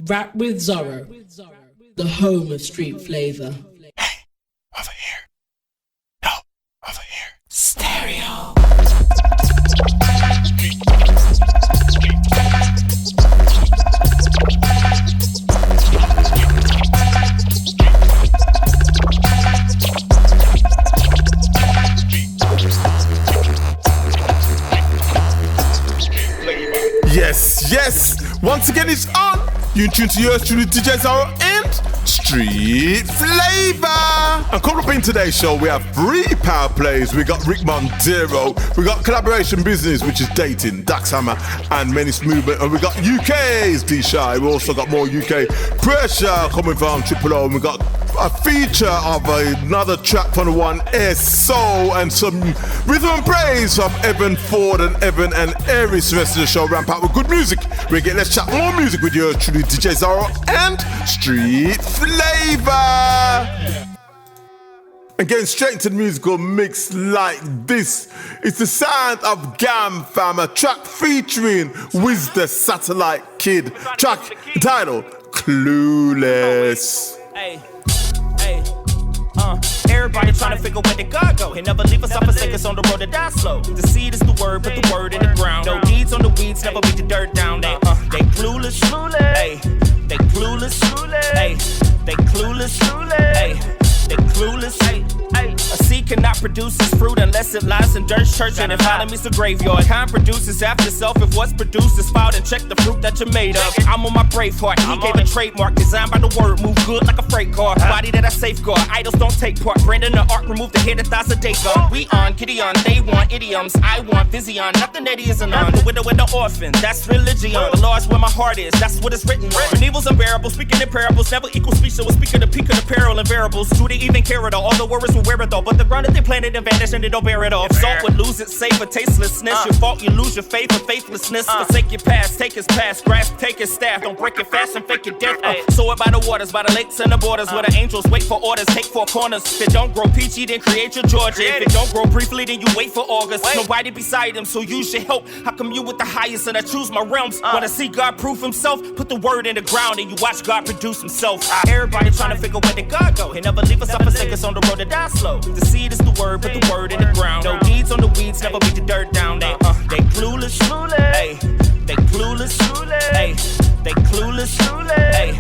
Rap with Zorro, the home of street flavor. Hey, over here. No, over here. Stereo. Yes, once again it's on. You in tune to yours truly, DJ Zorro and Street Flavor. And coming up in today's show, we have 3 power plays. We got Rik Montero, we got Collaboration Business, which is Datin, Hamma and Menace Movement, and we got UK's Dee Shy. We also got more UK pressure coming from Triple O, and we got a feature of another track from the one S Soul and some rhythm and praise from Evan Ford and Evan and Eris. The rest of the show ramp out with good music. Let's chat more music with yours truly, DJ Zorro and Street Flavor. And getting straight into the musical mix like this, it's the sound of Gamfam, a track featuring Weez the Satellite Kiid, track entitled Clueless. Everybody trying to figure where the God go. He never leave us off a us on the road to die slow. The seed is the word, put the word in the ground. No deeds on the weeds, never beat the dirt down. They clueless, ay. They clueless, ay. They clueless, ay. They clueless, ay. A seed cannot produce its fruit unless it lies in dirt church and economy's a graveyard. Kind produces after self. If what's produced is found, and check the fruit that you're made of. I'm on my brave heart. He gave a trademark designed by the word. Move good like a freight car. Body that I safeguard. Idols don't take part. Brandon the art. Remove the head, the thoughts of Dagon. We on Gideon. They want idioms. I want Vision. Nothing that he isn't on. The widow and the orphan. That's religion. The Lord's where my heart is. That's what it's written on. When evil's unbearable. Speaking in parables. Never equal speech. So we're speaking the peak of the peril and variables. Do they even care at all? All the words will wear it all. But the ground that they planted and vanished and they don't bear it all. If salt would lose its savor, tastelessness. Your fault, you lose your faith and faithlessness. Forsake your past, take his past, grasp, take his staff. Don't break it fast and fake your death. Sow it by the waters, by the lakes and the borders, where the angels wait for orders, take 4 corners. If it don't grow peachy, then create your Georgia. If it don't grow briefly, then you wait for August. Nobody beside him, so use your help. How come you with the highest and I choose my realms? Wanna see God prove himself? Put the word in the ground and you watch God produce himself. Everybody trying to figure where the God go. He never leave us off a us on the road to die slow. The seed is the word, put the word in the ground. No deeds on the weeds, never beat the dirt down. They clueless, ay. They clueless, ay. They clueless, ay.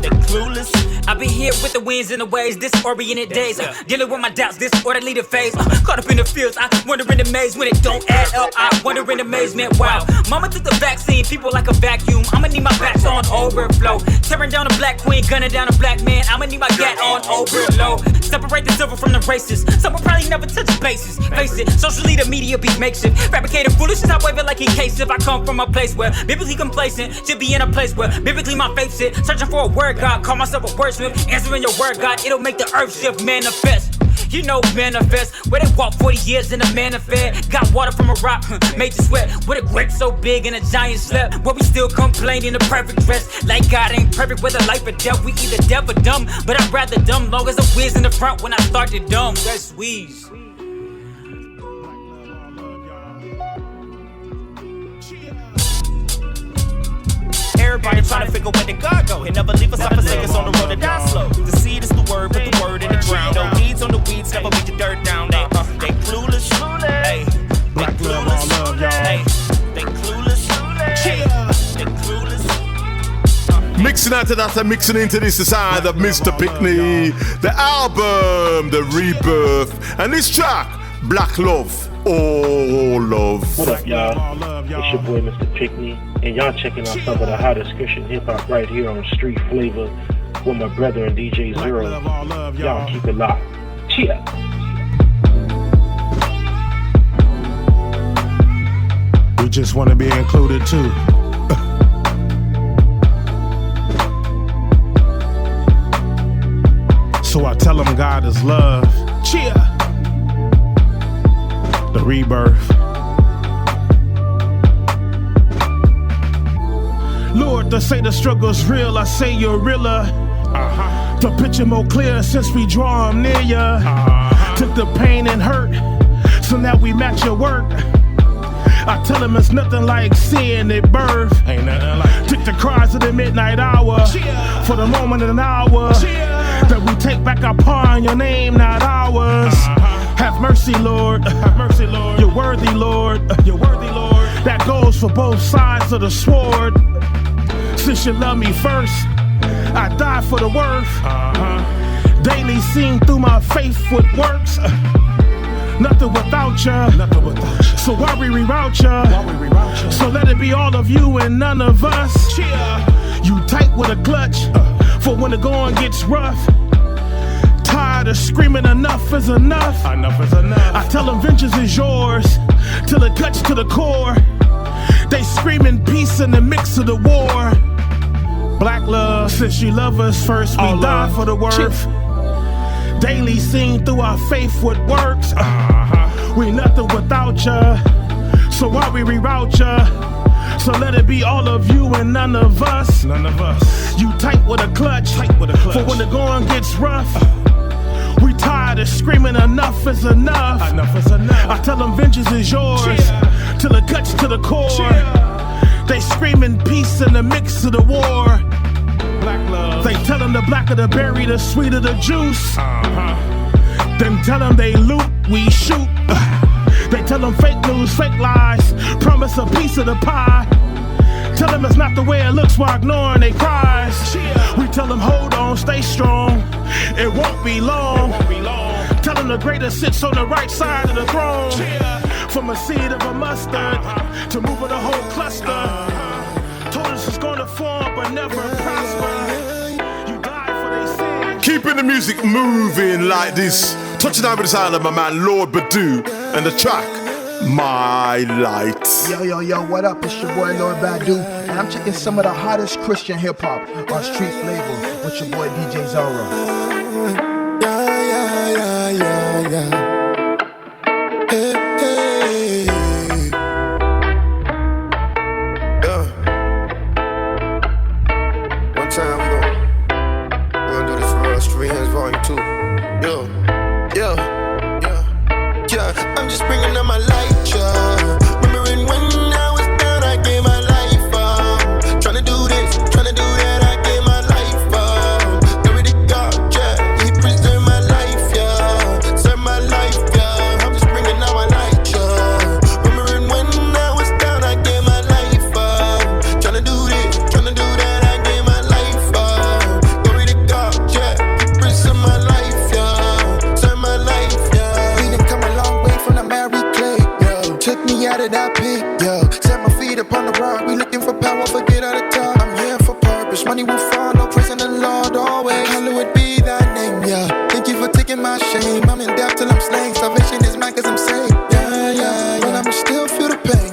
They clueless. I be here with the winds and the waves, disoriented days. Dealing with my doubts, disorderly the phase. Caught up in the fields, I wonder in the maze. When it don't add up, I wonder in amazement. Wow, mama took the vaccine, people like a vacuum. I'ma need my backs on overflow. Tearing down a black queen, gunning down a black man. I'ma need my gat on overload. Separate the silver from the races. Some will probably never touch bases. Face it, socially the media be makeshift. Fabricated foolishness, I wave it like he case. If I come from a place where biblically complacent, should be in a place where biblically my faith sit. Searching for a word, God, call myself a wordsmith. Answering your word, God, it'll make the earth shift manifest. You know manifest, where they walk 40 years in a manifest. Got water from a rock, made you sweat. With a grape so big and a giant slept. Where we still complain in a perfect dress. Like God ain't perfect, whether life or death. We either deaf or dumb, but I'd rather dumb. Long as a whiz in the front when I start to dumb. That's Weez. Everybody trying to figure where the God go. He never leave us off a us on the road to die slow. The seed is the word, put the word in the ground. No deeds on the weeds, never beat the dirt down. They clueless, ay. They clueless, ay. They clueless, ay. They clueless. Mixing out to that and mixing into this the sound of Mr. Pickney, the album, the rebirth, and this track, Black Love, All Love. What up, y'all? It's your boy, Mr. Pickney, and y'all checking out some of the hottest Christian hip-hop right here on Street Flavor with my brother and DJ Zorro. Y'all keep it locked. Cheer! We just want to be included too. So I tell them God is love. Cheer! The rebirth. Lord, they say the struggle's real, I say you're realer. The picture more clear since we draw them near ya. Took the pain and hurt, so now we match your work. I tell them it's nothing like seeing it birth. Ain't nothing like Took the cries of the midnight hour for the moment of an hour that we take back upon your name, not ours. Have mercy, Lord. Have mercy, Lord. You're worthy, Lord. You're worthy, Lord. That goes for both sides of the sword. Since you love me first, I die for the worth. Daily seen through my faith with works. Nothing without ya. So why we reroute ya? So let it be all of you and none of us. You tight with a clutch for when the going gets rough. Tired of screaming enough is enough. Enough is enough. I tell them vengeance is yours till it cuts to the core. They screaming peace in the mix of the war. Black love, since you love us first, we die for the worth. Daily seen through our faith with works. We nothing without ya. So why we reroute ya? So let it be all of you and none of us. None of us. You tight with a clutch. For when the going gets rough. We tired of screaming enough is enough. Enough is enough. I tell them vengeance is yours till it cuts to the core. They screaming peace in the mix of the war. Black love. They tell them the blacker the berry, the sweeter the juice. Then tell them they loot, we shoot. They tell them fake news, fake lies. Promise a piece of the pie. Tell them it's not the way it looks while ignoring they cries. We tell them hold on, stay strong. It won't be long. Tell them the greater sits on the right side of the throne. From a seed of a mustard to moving the whole cluster. Told us it's gonna form but never prosper. You die for they sin. Keeping the music moving like this. Touching down with the sound of my man Lord Badu and the track My Light. Yo, what up? It's your boy Lord Badu, and I'm checking some of the hottest Christian hip hop on Street Flavor with your boy DJ Zorro. Yeah. Hey. Yeah. One time we gonna do this for us. Street Hands Volume 2. Yeah. I'm just bringing up my light, yeah. Remembering when I was down, I gave my life up. Tryna do this, tryna do that, I gave my life up. Glory to God, yeah. He preserved my life, yeah. Served my life, yeah. I'm just bringing out my light, yeah. Remembering when I was down, I gave my life up. Tryna do this, tryna do that, I gave my life up. Glory to God, yeah. He preserved my life, yeah. Served my life, yeah. We done come a long way from the Mary Clay, yo. Took me out of that pit, yo. Set my feet upon the rock. We looking for power, forget out of time. I'm here for purpose. Money will follow, praising the Lord always. Hallowed be thy name, yeah. Thank you for taking my shame. I'm in death till I'm slain. Salvation is mine cause I'm saved, yeah. But I'ma still feel the pain,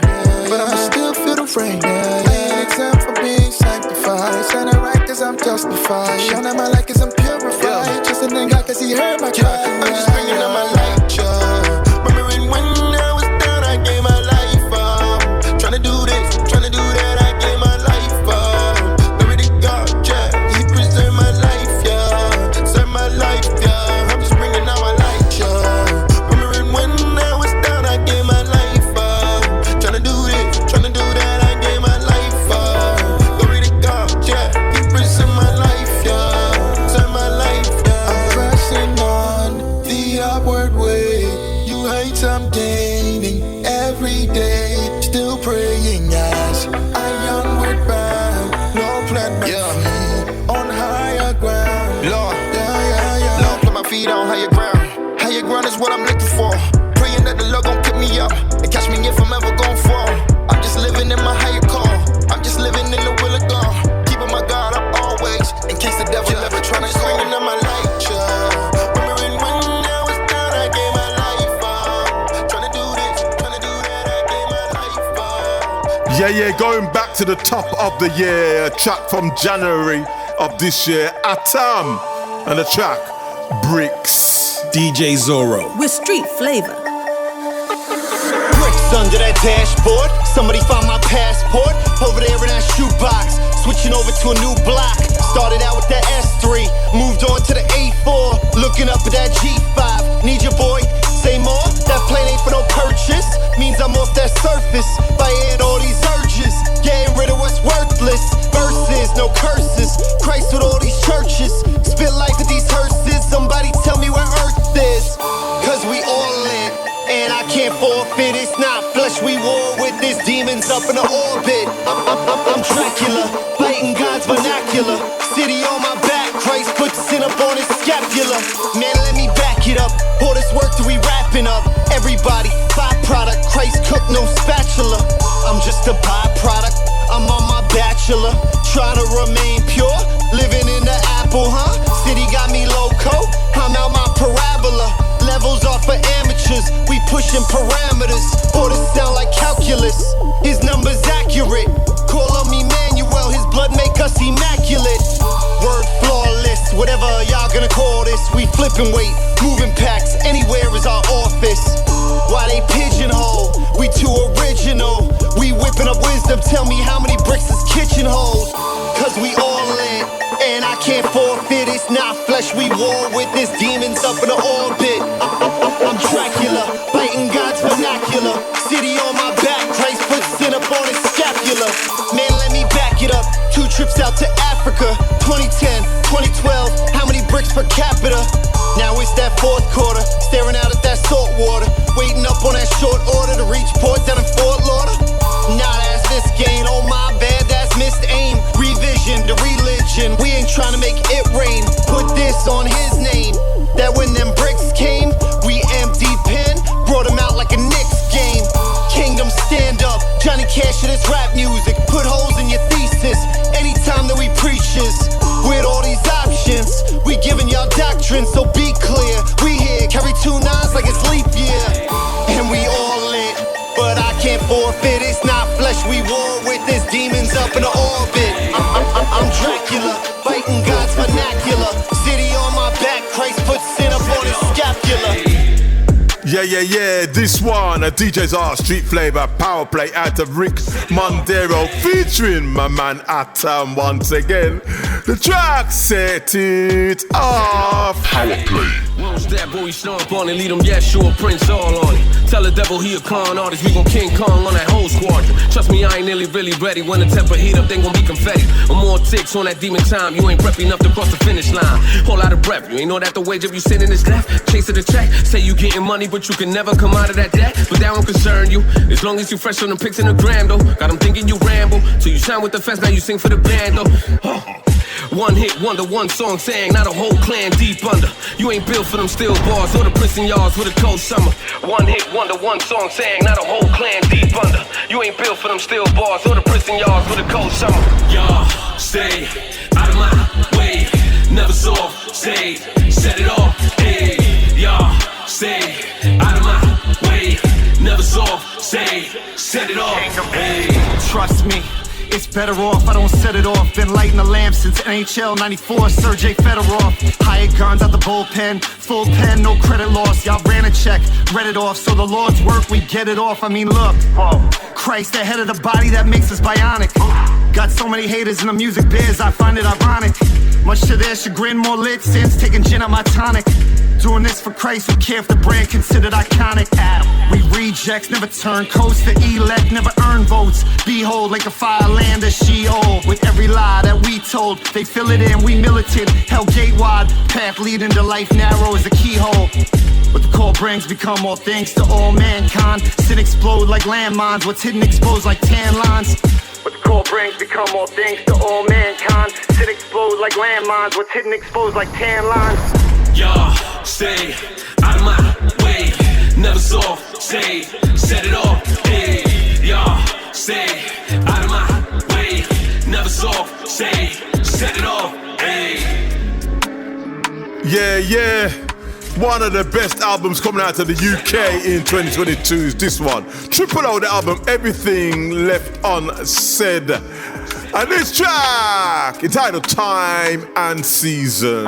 but I'ma still feel the rain, I ain't exempt from being sanctified. Sound right cause I'm justified. Shine out my light cause I'm purified. Trusting in God cause he heard my cry. I'm just bringing up my light, yeah. Remembering when I was down, I gave my life up. Tryna do this, tryna do that, I gave my life up. Glory to God, yeah. He preserved my life, yeah. Served my life, yeah. I'm just bringing out my light, yeah. Remembering when I was down, I gave my life up. Tryna do this, tryna do that, I gave my life up. Glory to God, yeah. He preserved my life, yeah. Served my life, yeah. I'm pressing on the upward way. You hate I'm gaining every day. Still praying as I onward bound. No plant my feet on higher ground. Lord, yeah. Lord, put my feet on higher ground. Higher ground is what I'm looking for. Praying that the Lord gon' pick me up and catch me if I'm ever gon' fall. I'm just living in my higher call. I'm just living in the will of God. Keeping my God up always in case the devil ever try to call. Bringing up my light, yeah. Remembering when I was down, I gave my life up. Tryna do this, tryna do that, I gave my life up. Yeah, going back to the top of the year, a track from January of this year, Attam, and the track Bricks. DJ Zorro. With Street Flavor. Bricks under that dashboard. Somebody found my passport. Over there in that shoebox. Switching over to a new block. Started out with that S3. Moved on to the A4. Looking up at that G5. Need your boy. Say more. That plane ain't for no purchase. Means I'm off that surface. By add all these urges. Getting rid of what's worthless. there's no curses. Christ with all these churches, spit life at these hearses. Somebody tell me where earth is, cause we all in, and I can't forfeit. It's not flesh we war with, this demons up in the orbit. I'm Dracula, fighting God's vernacular. City on my back, Christ put sin up on his scapula. Man, let me back it up, all this work that we wrapping up. Everybody, byproduct, Christ cook, no spatula. I'm just a byproduct, I'm on my bachelor. Trying to remain pure, living in the apple, huh? City got me loco, I'm out my parabola. Levels off for amateurs, we pushing parameters. All this sound like calculus, his numbers accurate. Call on me Manuel, his blood make us immaculate. Word flawless, whatever y'all gonna call this. We flipping weight, moving packs, anywhere is our office. Why they pigeonhole? We too original. We whipping up wisdom, tell me how many bricks this kitchen holds. Cause we all in, and I can't forfeit. It's not flesh we war with, this demons up in the orbit. I'm Dracula, fighting God's vernacular. City on my back, Christ put sin up on his scapula. Man, let me back it up, 2 trips out to Africa. 2010, 2012, how many bricks per capita? Now it's that 4th quarter, staring out at that salt water. Waiting up on that short order to reach port down in Fort Lauderdale. Nah, that's this game, oh my bad, that's missed aim. Revision, the religion, we ain't trying to make it rain. Put this on his name, that when them bricks came, we empty pen, brought him out like a Knicks game. Kingdom stand up, Johnny Cash in his rap music, put holes in your thesis. Anytime that we preaches, with all these options, we giving y'all doctrine, so be clear. We here, carry 2 9s like it's leap year, and we all lit, but I can't forfeit. It's not flesh we war with, this demons up in the orbit. I'm Dracula, fighting God's vernacular. City on my back, Christ put sin up on his scapula. Yeah, this one, a DJ's Art Street Flavor power play out of Rik Montero featuring my man Attam once again. The track set it off. Power play. Won't that boy stomp on it, lead him, yeah, sure, Prince all on it. Tell the devil he a con artist, we gon' King Kong on that whole squadron. Trust me, I ain't nearly really ready. When the temper heat up, they gon' be confetti. Or more ticks on that demon time, you ain't preppy enough to cross the finish line. Whole lot of breath, you ain't know that the wage of you sitting is death. Chasing the check, say you getting money, but you can never come out of that debt. But that won't concern you, as long as you fresh on the pics in the gram though. Got them thinking you ramble, till you sign with the fence, now you sing for the band though. One hit wonder, one song sang, not a whole clan deep under. You ain't built for them steel bars or the prison yards with a cold summer. One hit wonder, one song sang, not a whole clan deep under. You ain't built for them steel bars or the prison yards with a cold summer. Y'all stay out of my way, never soft, stay, set it off. Hey, y'all stay out of my way, never soft, stay, set it off. Hey, trust me, it's better off I don't set it off. Been lighting the lamp since NHL 94, Sergei Fedorov. Hired guns out the bullpen, full pen, no credit loss. Y'all ran a check, read it off, so the Lord's work, we get it off. I mean, look, Christ, the head of the body that makes us bionic. Got so many haters in the music biz, I find it ironic. Much to their chagrin, more lit since taking gin on my tonic. Doing this for Christ, who care if the brand considered iconic. We rejects, never turn coast to elect, never earn votes. Behold, like a fire land of Sheol. With every lie that we told, they fill it in, we militant. Hell gate wide, path leading to life narrow as a keyhole. What the call brings become all things to all mankind. Sin explode like landmines, what's hidden exposed like tan lines. What the call brings become all things to all mankind. Sin explode like landmines, what's hidden exposed like tan lines. y'all stay out of my way, never soft, stay, set it off. Hey, y'all stay out of my way, never soft, stay, set it off. Hey. Yeah. One of the best albums coming out of the UK in 2022 is this one. Triple O, the album, Everything Left Unsaid. And this track, entitled Time and Season.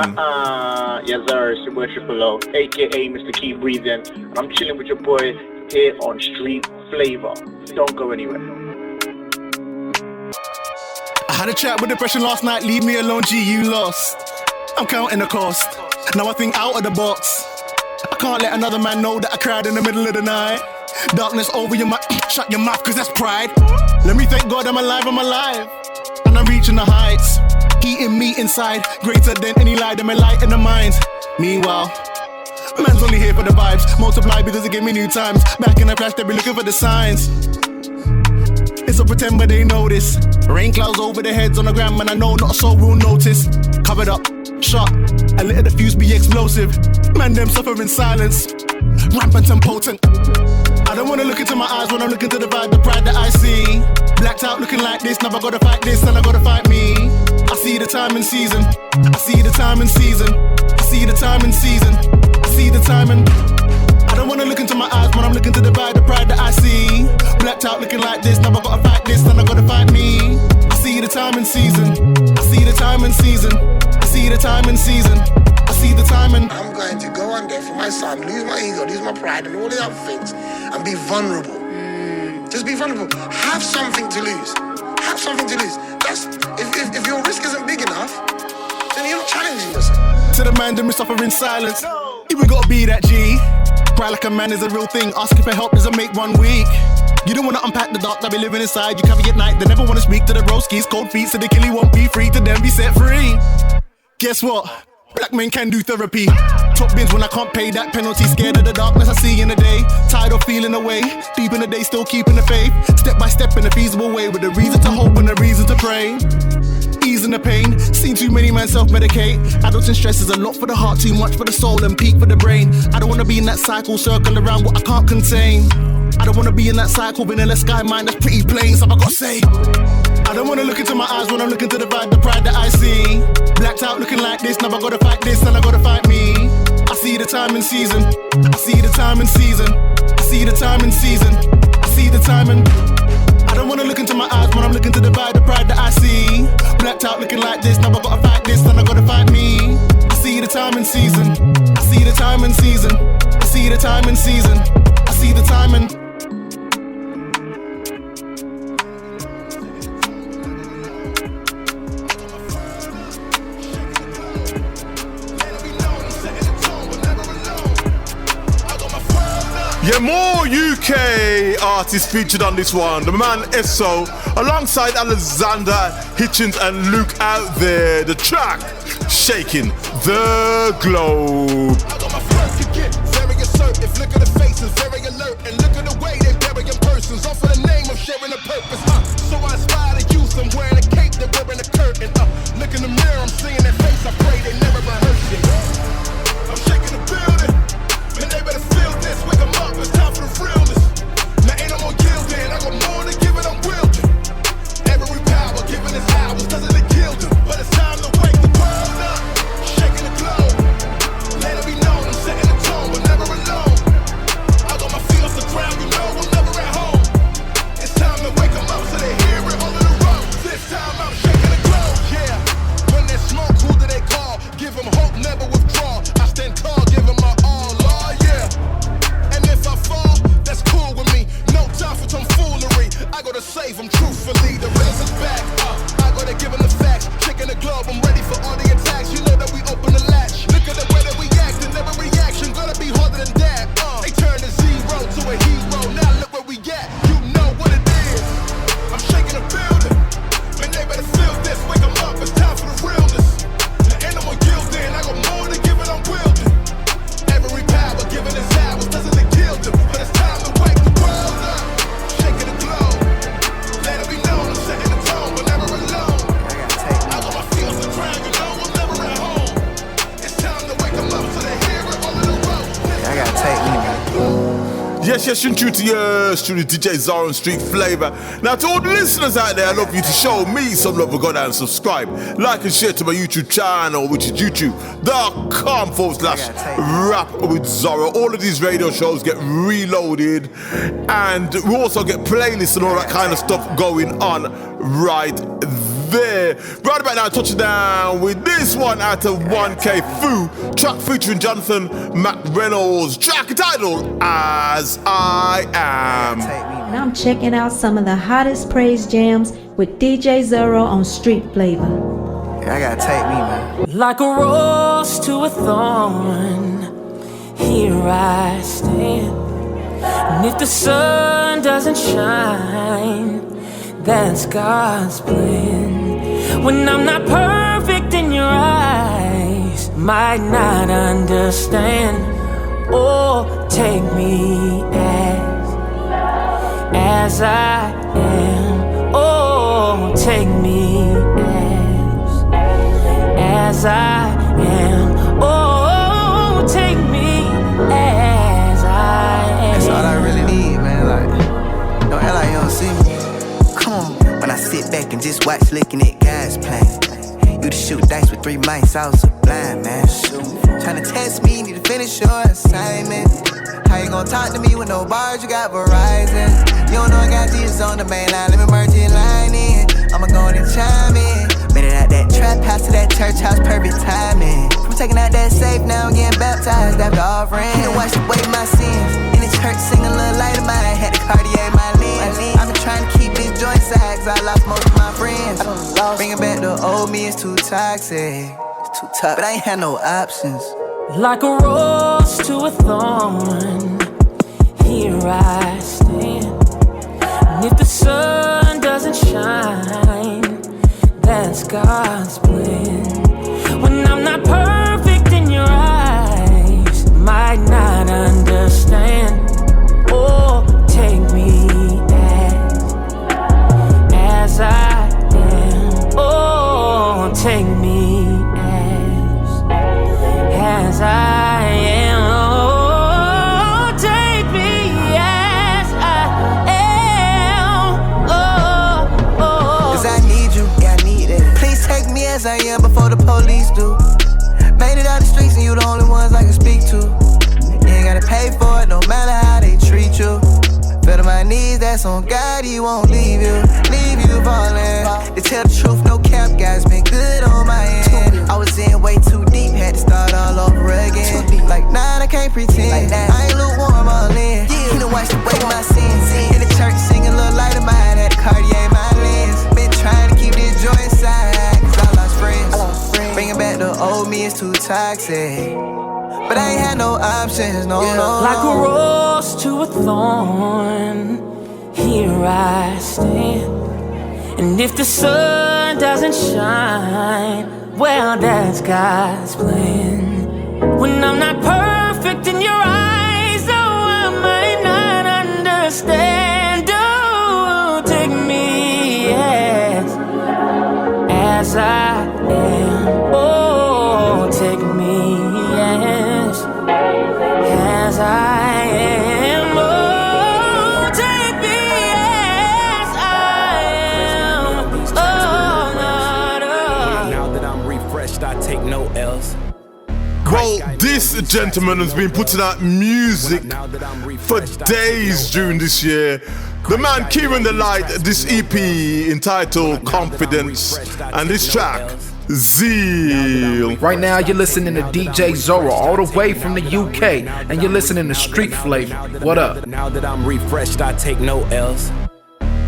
Yes, sir, it's your boy Triple O, aka Mr. Keep Breathing. And I'm chilling with your boys here on Street Flavor. Don't go anywhere. I had a chat with depression last night, leave me alone, G, you lost. I'm counting the cost. Now I think out of the box. I can't let another man know that I cried in the middle of the night. Darkness over your mouth, shut your mouth cause that's pride. Let me thank God I'm alive. And I reaching the heights. Eating meat inside, greater than any lie that may light in the minds. Meanwhile, man's only here for the vibes. Multiply because it gave me new times. Back in the flash, they be looking for the signs. It's a pretend but they notice. Rain clouds over their heads on the ground, and I know not a soul will notice. Covered up, shot, and let the fuse be explosive. Man, them suffer in silence, rampant and potent. I don't wanna look into my eyes when I'm looking to the vibe, the pride that I see. Blacked out looking like this, now I gotta fight this and I gotta fight me. I see the time and season, I see the time and season, I see the time and season, I see the time and... I don't wanna look into my eyes when I'm looking to the vibe, the pride that I see. Blacked out looking like this, now I gotta fight this and I gotta fight me. I see the time and season, I see the time and season, I see the time and season, I see the time and... I'm going to go on there for my son, lose my ego, lose my pride and all the other things and be vulnerable. Just be vulnerable. Have something to lose. Have something to lose. That's if your risk isn't big enough, then you're not challenging yourself. To the man that we suffer in silence, we gotta be that G. Cry like a man is a real thing. Asking for help doesn't make one weak. You don't wanna unpack the dark that be living inside. You carry at night, they never wanna speak to the broskies. Cold feet so they kill you won't be free to them be set free. Guess what? Black men can do therapy. Top bins when I can't pay that penalty. Scared of the darkness I see in the day. Tired of feeling away. Deep in the day, still keeping the faith. Step by step in a feasible way. With a reason to hope and a reason to pray. Easing the pain. Seen too many men self-medicate. Adults in stress is a lot for the heart. Too much for the soul and peak for the brain. I don't wanna be in that cycle. Circle around what I can't contain. I don't wanna be in that cycle. Vanilla sky mind that's pretty plain. So I gotta say, I don't wanna look into my eyes when I'm looking to the vibe, the pride that I see. Blacked out looking like this, now I gotta fight this and I gotta fight me. I see the time and season, I see the time and season, I see the time and season, I see the time and... I don't wanna look into my eyes when I'm looking to the vibe, the pride that I see. Blacked out looking like this, now I gotta fight this and I gotta fight me. I see the time and season, I see the time and season, I see the time and season, I see the time and... Yeah, more UK artists featured on this one. The man Esso, alongside Alexander, Hitchens and LukeOutThere. The track, Shaking the Globe. I got my friends to get very assertive. Look at the faces, very alert. And look at the way they burying persons. All for the name of sharing a purpose. So I aspire to youth. I'm wearing a cape, they're wearing a curtain. Look in the mirror, I'm seeing their face. I pray they never rehearse it. I'm shaking the building. Man, they better feel this. Wake them up, it's time for the realness. Now ain't no more gilding. I got more to give it, I'm wielding. Every power given its hours doesn't it kill them. But it's time to wake the world up. Shaking the globe. Let it be known, I'm setting the tone, but never alone. I got my feet off the ground, you know I'm never at home. It's time to wake them up so they hear it all in the road. This time I'm shaking the globe. Yeah, when there's smoke, who do they call? Give them hope, never withdraw. I stand tall, give them my all. I gotta save them truthfully, the race is back. I gotta give them the facts. Shaking the globe, I'm ready for all the attacks. You know that we open the latch. Look at the way that we act, and every reaction gonna be harder than that. They turn a zero to a hero. Now look where we at. You know what it is. I'm shaking the building. Man, they better feel this. Wake them up, it's time for the realness. Now ain't no more gilding. I got more to give it, I'm wielding. Every power given its hours doesn't it kill them. But it's time to wake the world up. Shaking the globe. Let it be known, I'm setting the tone, but never alone. I got my feet off the ground, you know I'm never at home. It's time to wake them up so they hear it all in the road. I gotta take me. Yes, you're true to yours, truly DJ Zorro and Street Flava. Now to all the listeners out there, I love you to show me some love. Go down and subscribe, like and share to my YouTube channel, which is youtube.com/rap with Zorro. All of these radio shows get reloaded, and we also get playlists and all that kind of stuff going on right there. Right about now, touching down with this one out of 1K Phew, track featuring Jonathan McReynolds, track titled As I Am. And I'm checking out some of the hottest praise jams with DJ Zorro on Street Flava. I gotta take me, man. Like a rose to a thorn, here I stand. And if the sun doesn't shine, that's God's plan. When I'm not perfect in your eyes, might not understand. Oh, take me as I am. Oh, take me as I am. Oh, take me as I am. That's all I really need, man. Like, don't act like you don't see me. Come on. When I sit back and just watch looking at guys playing. You to shoot dice with 3 mics, I was so blind, man. Tryna test me, need to finish your assignment. How you gon' talk to me with no bars, you got Verizon. You don't know I got Jesus on the main line, let me merge your line in. I'ma go in and chime in. Made it out that trap house to that church house, perfect timing. I'm taking out that safe, now I'm getting baptized after offering. You know, wash away my sins. In the church, sing a little light of mine, had to Cartier my lens. I've been trying to keep this joint side, cause I lost most of my friends. Bringing back the old me is too toxic. It's too tough, but I ain't had no options. Like a rose to a thorn, here I stand. And if the sun doesn't shine, that's God's plan. When I'm not perfect in your eyes, might not understand. Oh, take me as I am. Oh, take me as I am. Oh, take me as I am. Oh, oh. Cause I need you, yeah, I need it. Please take me as I am before the police do. Made it out the streets and you the only ones I can speak to. You ain't gotta pay for it, no matter how they treat you. Fell to my knees, that's on God, he won't leave you falling. To tell the truth, no cap, guys been good on my end. I was in way too deep, had to start all over again. Like, nah, I can't pretend, like that. I ain't lukewarm all in. You know, wash away my sins. In the church, sing a little light of mine, had to Cartier my lens. Been trying to keep this joy inside, cause I lost friends. Bringing back the old me is too toxic. But I ain't had no options, no. Like a rose to a thorn, here I stand. And if the sun doesn't shine, well, that's God's plan. When I'm not perfect in your eyes, oh, I might not understand. Oh, take me as I am. Oh, take me as I am. Oh, take me as I am. Oh, no. Now that I'm refreshed, I take no L's. Well, this gentleman has been putting out music for days during this year. The man Kieran The Light, this EP entitled Confidence, and this track Zeal. Right now you're listening to DJ Zorro all the way from the UK, and you're listening to Street Flavor. What up? Now that I'm refreshed, I take no L's.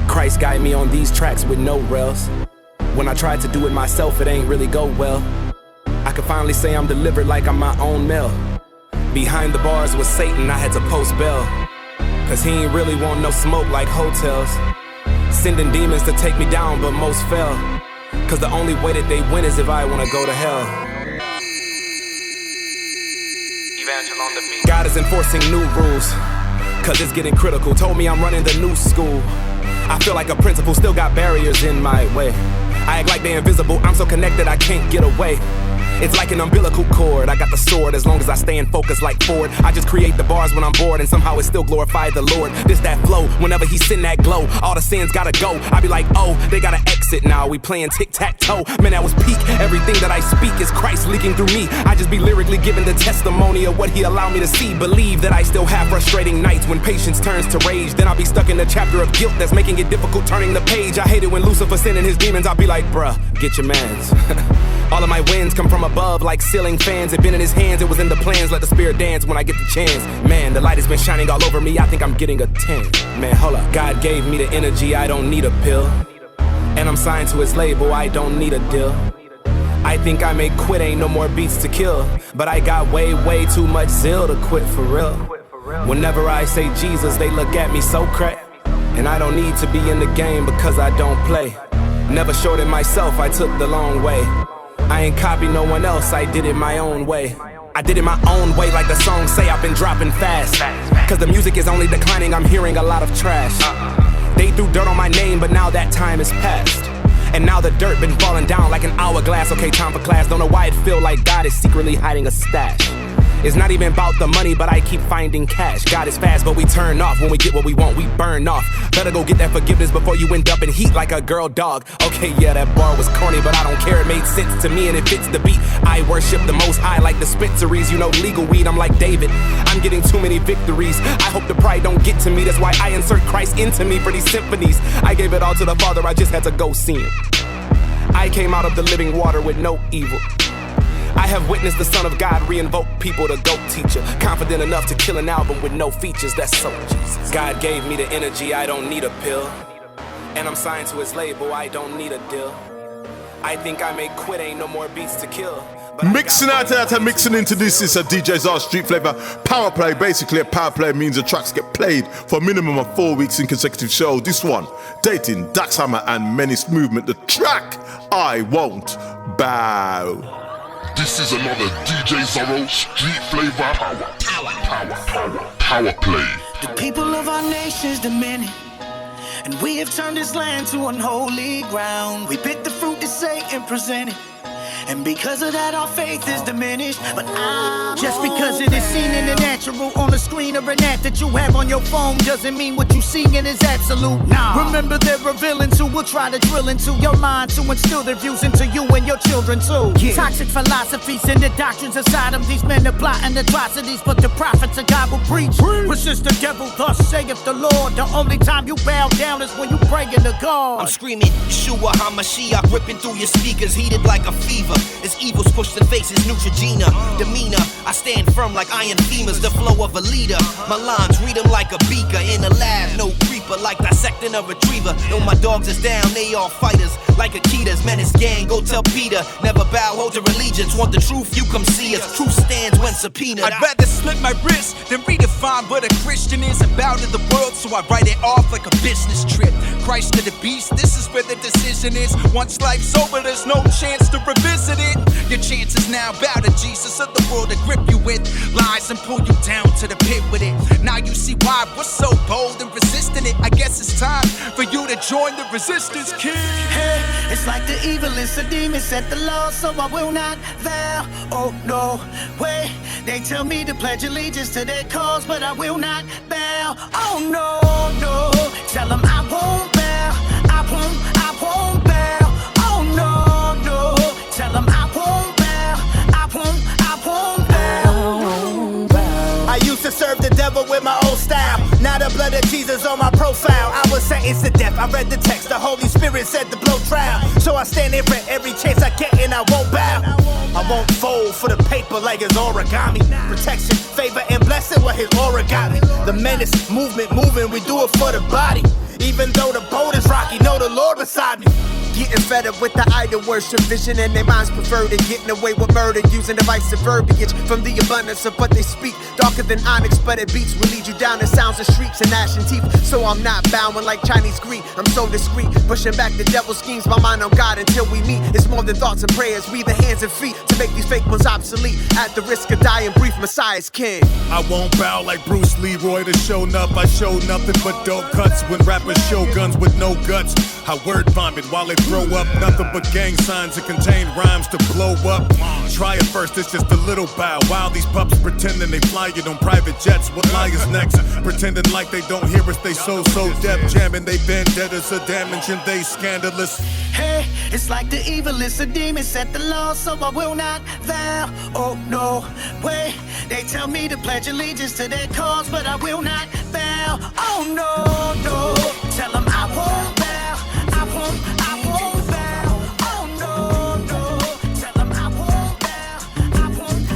Christ guide me on these tracks with no rails. When I tried to do it myself, it ain't really go well. I can finally say I'm delivered like I'm my own mail. Behind the bars with Satan, I had to post bail. Cause he ain't really want no smoke like hotels. Sending demons to take me down, but most fell. Cause the only way that they win is if I wanna go to hell. God is enforcing new rules, cause it's getting critical. Told me I'm running the new school. I feel like a principal, still got barriers in my way. I act like they're invisible, I'm so connected I can't get away. It's like an umbilical cord, I got the sword as long as I stay in focus like Ford. I just create the bars when I'm bored and somehow it still glorify the Lord. This that flow, whenever he send that glow, all the sins gotta go. I be like, oh, they gotta exit now, we playing tic-tac-toe. Man, that was peak, everything that I speak is Christ leaking through me. I just be lyrically giving the testimony of what he allowed me to see. Believe that I still have frustrating nights when patience turns to rage. Then I'll be stuck in the chapter of guilt that's making it difficult turning the page. I hate it when Lucifer sending his demons, I'll be like, bruh, get your mans. All of my wins come from above like ceiling fans. It been in his hands, it was in the plans. Let the spirit dance when I get the chance. Man, the light has been shining all over me, I think I'm getting a 10. Man, hold up, God gave me the energy, I don't need a pill. And I'm signed to his label, I don't need a deal. I think I may quit, ain't no more beats to kill. But I got way, way too much zeal to quit for real. Whenever I say Jesus, they look at me so crack. And I don't need to be in the game because I don't play. Never showed it myself, I took the long way. I ain't copy no one else, I did it my own way. I did it my own way, like the songs say, I've been dropping fast. Cause the music is only declining, I'm hearing a lot of trash. They threw dirt on my name, but now that time is past. And now the dirt been falling down like an hourglass. Okay, time for class, don't know why it feel like God is secretly hiding a stash. It's not even about the money, but I keep finding cash. God is fast, but we turn off. When we get what we want, we burn off. Better go get that forgiveness before you end up in heat like a girl dog. Okay, yeah, that bar was corny, but I don't care. It made sense to me and it fits the beat. I worship the Most High like dispensaries. You know, legal weed, I'm like David. I'm getting too many victories. I hope the pride don't get to me. That's why I insert Christ into me for these symphonies. I gave it all to the Father, I just had to go see him. I came out of the living water with no evil. I have witnessed the Son of God re-invoke people to GOAT teacher. Confident enough to kill an album with no features, that's so Jesus. God gave me the energy, I don't need a pill. And I'm signed to his label, I don't need a deal. I think I may quit, ain't no more beats to kill. Mixing out that and mixing into this is a DJ's Art Street Flavor power play. Basically, a power play means the tracks get played for a minimum of 4 weeks in consecutive shows. This one, Datin, Hamma and Menace Movement. The track, I Won't Bow. This is another DJ Zorro Street Flavor power play. The people of our nation's demanding, and we have turned this land to unholy ground. We pick the fruit that Satan presented, and because of that our faith is diminished. But just because it is seen in the natural on the screen or an app that you have on your phone doesn't mean what you seeing is absolute. Remember there are villains who will try to drill into your mind to instill their views into you and your children too. Toxic philosophies and the doctrines inside them. These men are plotting atrocities, but the prophets of God will preach. Resist the devil, thus saith the Lord. The only time you bow down is when you pray to God. I'm screaming Yeshua HaMashiach, ripping through your speakers, heated like a fever. As evils push the faces, Neutrogena, demeanor. I stand firm like iron femurs, the flow of a leader. My lines read them like a beaker in a lab, no creeper, like dissecting a retriever. Know my dogs is down, they all fighters, like a Kiid's Menace gang. Go tell Peter, never bow, hold your allegiance. Want the truth, you come see us. Truth stands when subpoenaed. I'd rather slit my wrist than redefine what a Christian is and bow to the world, so I write it off like a business trip. Christ to the beast, this is where the decision is. Once life's over, there's no chance to revisit it. Your chances now bow to Jesus of the world to grip you with lies and pull you down to the pit with it. Now you see why we're so bold and resisting it. I guess it's time for you to join the resistance, kid. Hey, it's like the evil is a demon set the law, so I will not vow. Oh no, way. They tell me to pledge allegiance to their cause, but I will not bow. Oh no, no. Tell them I won't bow. I won't bow. Oh no, no. Tell them I won't bow. I won't bow. I used to serve the devil with my old style. Now the blood of Jesus on my profile. I was sentenced to death. I read the text. The Holy Spirit said to blow trial. So I stand there for every chance I get and I won't bow. I won't fold for the paper like it's origami. Protection, favor, and blessing with his aura got me. The Menace movement moving, we do it for the body. Even though the boat is rocky, know the Lord beside me. Getting fed up with the idol worship vision, and their minds preferred and getting away with murder, using divisive verbiage from the abundance of what they speak. Darker than onyx, but it beats will lead you down the sounds of shrieks and ashen teeth. So I'm not bowing like Chinese greed. I'm so discreet, pushing back the devil's schemes. My mind on God until we meet. It's more than thoughts and prayers. We the hands and feet to make these fake ones obsolete. At the risk of dying brief, Messiah's king. I won't bow like Bruce Leroy to show enough. I show nothing but dope cuts when rappers show guns with no guts. I word vomit while they throw up nothing but gang signs that contain rhymes to blow up. Try it first, it's just a little bow. While these pups pretending they fly it on private jets. What lie is next? Pretending like they don't hear us, they so deaf. Jamming they vendettas are damaging, they scandalous. Hey, it's like the evil is a demon set the law, so I will not vow. Oh no, way. They tell me to pledge allegiance to their cause, but I will not bow. Oh no, no. Tell them I won't bow. I won't bow. Oh no, no. Tell them I won't bow. I won't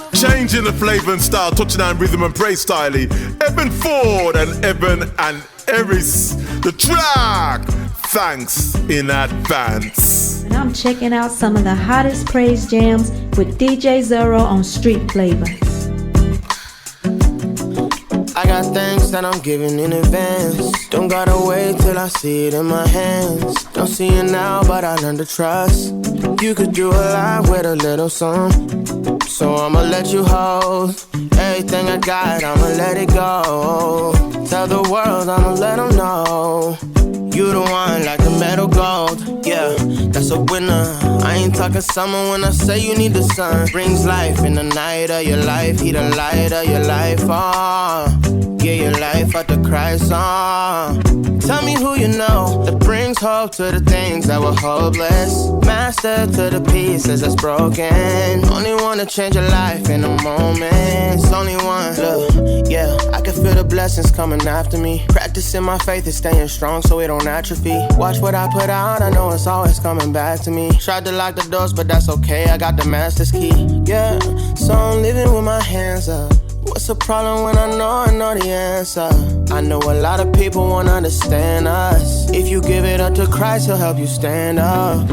bow. Changing the flavor and style, touching on rhythm and praise style. Evan Ford and Evan and Eris. The track, thanks in advance. And I'm checking out some of the hottest praise jams with DJ Zorro on Street Flavor. I got things that I'm giving in advance. Don't gotta wait till I see it in my hands. Don't see it now, but I learned to trust. You could do a lot with a little something. So I'ma let you hold everything I got, I'ma let it go. Tell the world, I'ma let them know. You the one like the metal gold, yeah, that's a winner. I ain't talking summer when I say you need the sun. Brings life in the night of your life, he the light of your life, give your life out to Christ, Tell me who you know that brings hope to the things that were hopeless. Master to the pieces that's broken. Only one to change your life in a moment. It's only one, look, yeah, I can feel the blessings coming after me. Practicing my faith is staying strong so it don't atrophy. Watch what I put out, I know it's always coming back to me. Tried to lock the doors, but that's okay, I got the master's key. Yeah, so I'm living with my hands up. What's the problem when I know the answer? I know a lot of people won't understand us. If you give it up to Christ, he'll help you stand up.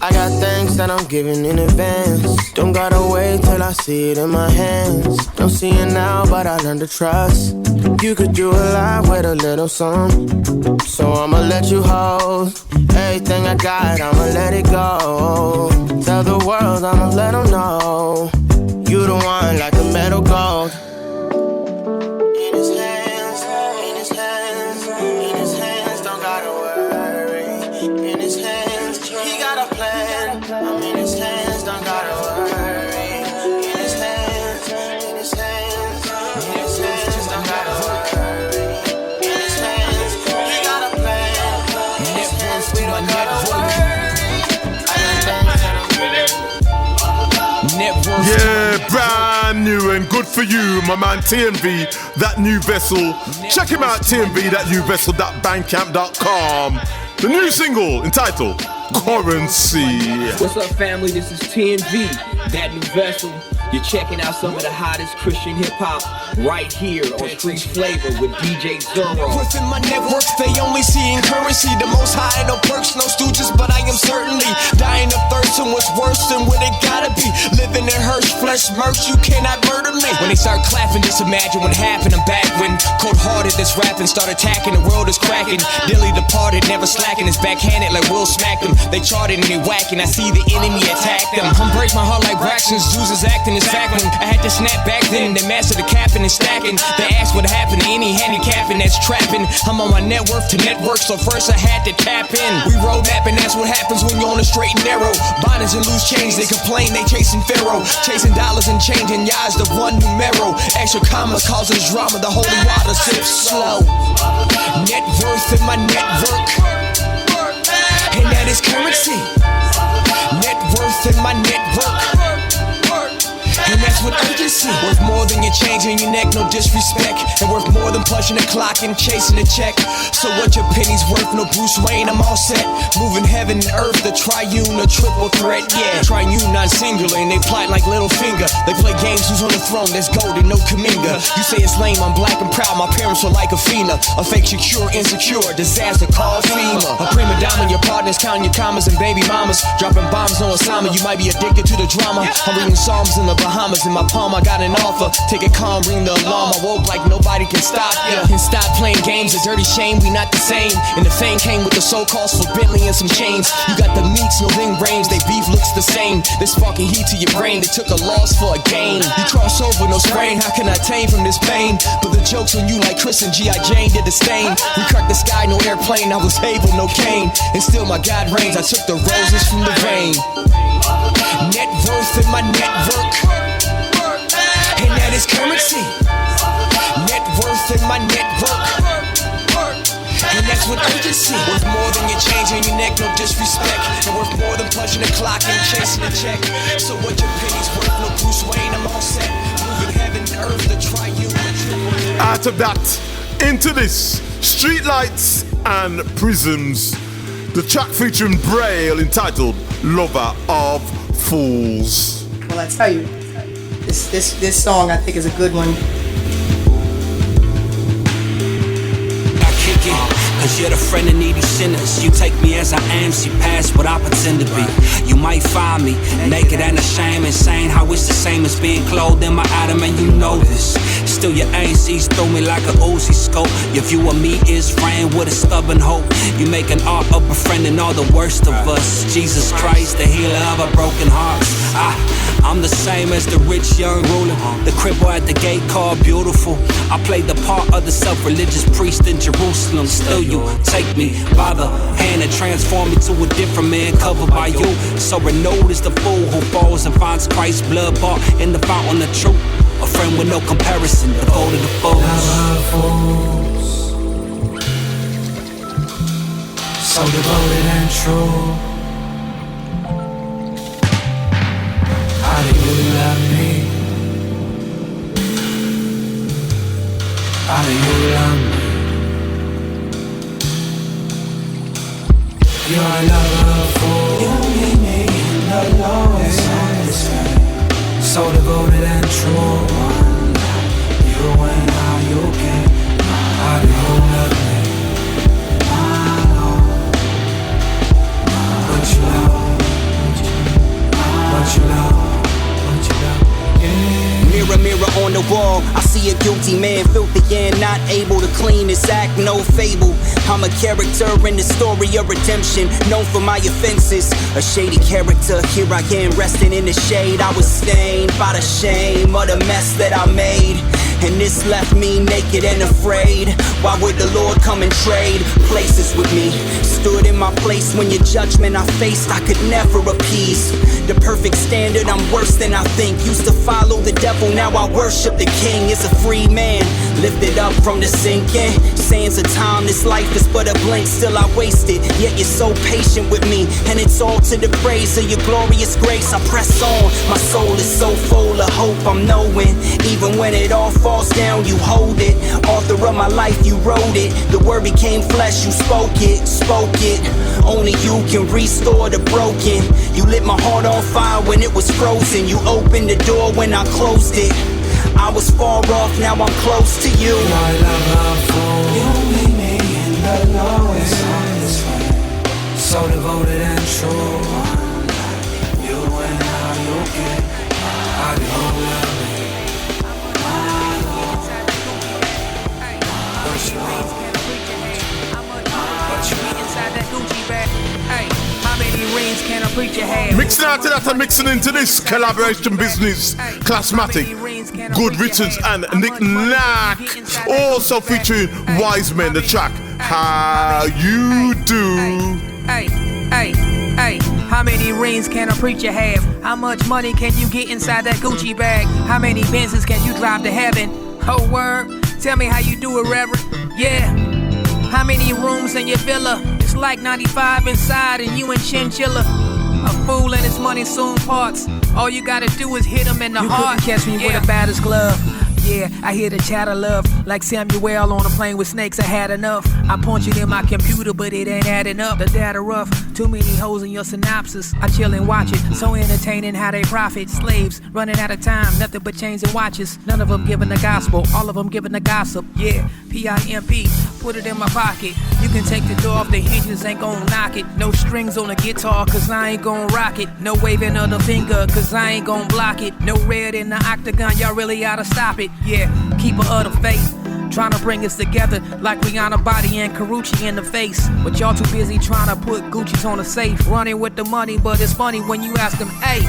I got things that I'm giving in advance. Don't gotta wait till I see it in my hands. Don't see it now, but I learned to trust. You could do a lot with a little something. So I'ma let you hold everything I got, I'ma let it go. Tell the world, I'ma let them know. You the one like the metal gold. In his hands, in his hands, in his hands, don't gotta worry. In his hands, he got a plan. I'm in his hands, don't gotta worry. In his hands, in his hands, in his hands, don't gotta worry. In his hands, he got a plan. In his hands, we don't gotta worry. Yeah, brand new and good for you, my man TMV, that new vessel. Check him out, TMV, that new vessel.bandcamp.com. The new single entitled Currency. What's up, family? This is TMV, that new vessel. You're checking out some of the hottest Christian hip-hop right here on Street Flavor with DJ Zorro. Within my network, they only seeing currency. The most high, no perks, no stooges, but I am certainly dying of thirst and what's worse than what it gotta be. Living in Hirsch, flesh merch, you cannot murder me. When they start clapping, just imagine what happened. I'm back when cold-hearted this rapping start attacking. The world is cracking. Dilly departed, never slacking. It's backhanded like Will smack them. They charted and they whacking. I see the enemy attack them. I'm break my heart like Braxton's Zeus is acting. Fact when I had to snap back then, they mastered the capping and stacking. They asked what happened to any handicapping that's trapping. I'm on my net worth to network, so first I had to tap in. We road mapping, that's what happens when you're on a straight and narrow. Bonnets and loose change, they complain, they chasing Pharaoh. Chasing dollars and changing Yah's the one numero. Extra commas causes drama, the holy water sips slow. Net worth in my network, and that is currency. Net worth in my network, and that's what urgency. Worth more than your change on your neck, no disrespect. And worth more than punching the clock and chasing a check. So what your penny's worth, no Bruce Wayne, I'm all set. Moving heaven and earth, the triune, a triple threat, yeah. Triune, non-singular, and they plot like Littlefinger. They play games, who's on the throne, that's golden, no Kaminga. You say it's lame, I'm black and proud, my parents were like a Fina. A fake secure, insecure, disaster called FEMA. A prima donna, your partners counting your commas and baby mamas. Dropping bombs, no assignment, you might be addicted to the drama. I'm reading Psalms in the Bahamas, in my palm I got an offer. Take it calm, ring the alarm. I woke like nobody can stop ya. And stop playing games, a dirty shame, we not the same. And the fame came with the so-calls for Bentley and some chains. You got the meats, no ring range, they beef looks the same. They sparking heat to your brain, they took a loss for a gain. You cross over, no sprain, how can I tame from this pain? But the joke's on you like Chris and G.I. Jane did the stain. We cracked the sky, no airplane, I was able, no cane. And still my God reigns, I took the roses from the rain. Net worth in my network, and that is currency. Net worth in my network, and that's what urgency. Worth more than your change on your neck, no disrespect. And worth more than punching the clock and chasing a check. So what your penny's worth, no Bruce Wayne, I'm all set. Moving heaven and earth, the triune. Out of that, into this, Streetlights and Prisims. The track featuring Braille entitled Lover of Fools. Well, I tell you, this song I think is a good one. I kick it, Cause you're the friend of needy sinners. You take me as I am, see past what I pretend to be. You might find me naked and ashamed, insane how it's the same as being clothed in my Attam, and you know this. Still your aim sees through me like an Uzi scope. Your view of me is framed with a stubborn hope. You make an art of befriending all the worst of us. Jesus Christ, the healer of our broken hearts. I'm the same as the rich young ruler, the cripple at the gate called beautiful. I played the part of the self-religious priest in Jerusalem. Still you take me by the hand and transform me to a different man covered by you. So renewed is the fool who falls and finds Christ's blood bought in the fountain of truth. A friend with no comparison, devoted to fools. So devoted and true. How do you love me? How do you love me? You're a lover of fools. You meet me in the lowest satisfaction. So devoted and true. You and how you can. How do you love me? What you love? What you love? Mirror, mirror on the wall, I see a guilty man, filthy and not able to clean his act, no fable. I'm a character in the story of redemption, known for my offenses. A shady character, here I am resting in the shade. I was stained by the shame of the mess that I made, and this left me naked and afraid. Why would the Lord come and trade places with me? Stood in my place when your judgment I faced, I could never appease. The perfect standard, I'm worse than I think. Used to follow the devil, now I worship the king. It's a free man, lifted up from the sinking sands of time. This life is but a blink, still I waste it. Yet you're so patient with me, and it's all to the praise of your glorious grace. I press on, my soul is so full of hope. I'm knowing, even when it all falls down, you hold it. Author of my life, you wrote it. The word became flesh, you spoke it, spoke it. Only you can restore the broken. You lit my heart on fire when it was frozen. You opened the door when I closed it. I was far off, now I'm close to you. My lover fool. You meet me in the lowest satisfaction. So devoted and true. You and how you get. How do you love me? Mixing out to that and mixing into this collaboration business. Classmaticc, Good Riddance and Knack. Also featuring Wysemen, the track How You Do. Hey, how many rings can a preacher have? How much money can you get inside that Gucci bag? How many Benzes can you drive to heaven? Oh word, tell me how you do it, Reverend. Yeah. How many rooms in your villa? It's like 95 inside and you in chinchilla. A fool and his money soon parts. All you gotta do is hit him in the heart. You couldn't catch me with a baddest glove. Yeah, I hear the chatter love. Like Samuel on a plane with snakes, I had enough. I punch it in my computer, but it ain't adding up. The data rough, too many holes in your synopsis. I chill and watch it, so entertaining how they profit. Slaves, running out of time, nothing but chains and watches. None of them giving the gospel, all of them giving the gossip. Yeah, P-I-M-P, put it in my pocket. You can take the door off, the hinges ain't gon' knock it. No strings on the guitar, cause I ain't gon' rock it. No waving of the finger, cause I ain't gon' block it. No red in the octagon, y'all really oughta stop it. Yeah, keeper of the faith, trying to bring us together like Rihanna Body and Karuchi in the face. But y'all too busy trying to put Gucci's on the safe, running with the money. But it's funny when you ask them, hey,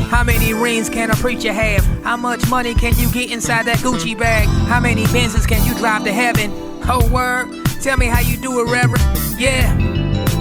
how many rings can a preacher have? How much money can you get inside that Gucci bag? How many Benzes can you drive to heaven? Oh word, tell me how you do it, Reverend. Yeah,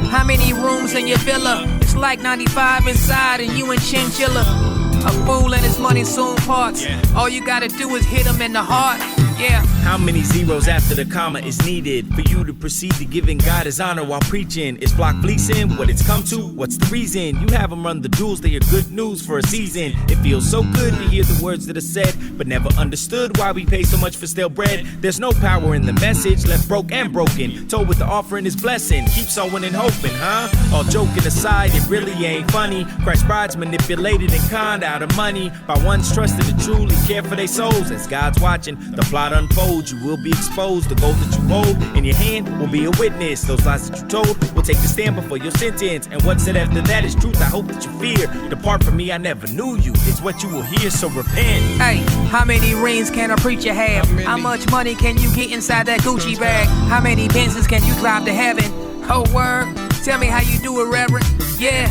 how many rooms in your villa? It's like 95 inside and you in chinchilla. A fool and his money soon parts. All you gotta do is hit him in the heart. Yeah. How many zeros after the comma is needed for you to proceed to giving God his honor while preaching? Is flock fleecing what it's come to? What's the reason? You have them run the duels, they hear good news for a season. It feels so good to hear the words that are said, but never understood why we pay so much for stale bread. There's no power in the message, left broke and broken. Told with the offering is blessing, keep sowing and hoping, huh? All joking aside, it really ain't funny. Christ's brides manipulated and conned out of money by ones trusted to truly care for their souls. As God's watching, the plot about to unfold. You will be exposed. The gold that you hold in your hand will be a witness. Those lies that you told will take the stand before your sentence. And what's said after that is truth. I hope that you fear. Depart from me, I never knew you. It's what you will hear, so repent. Hey, how many rings can a preacher have? How much money can you get inside that Gucci bag? How many Benzes can you drive to heaven? Oh, word. Tell me how you do it, Reverend. Yeah.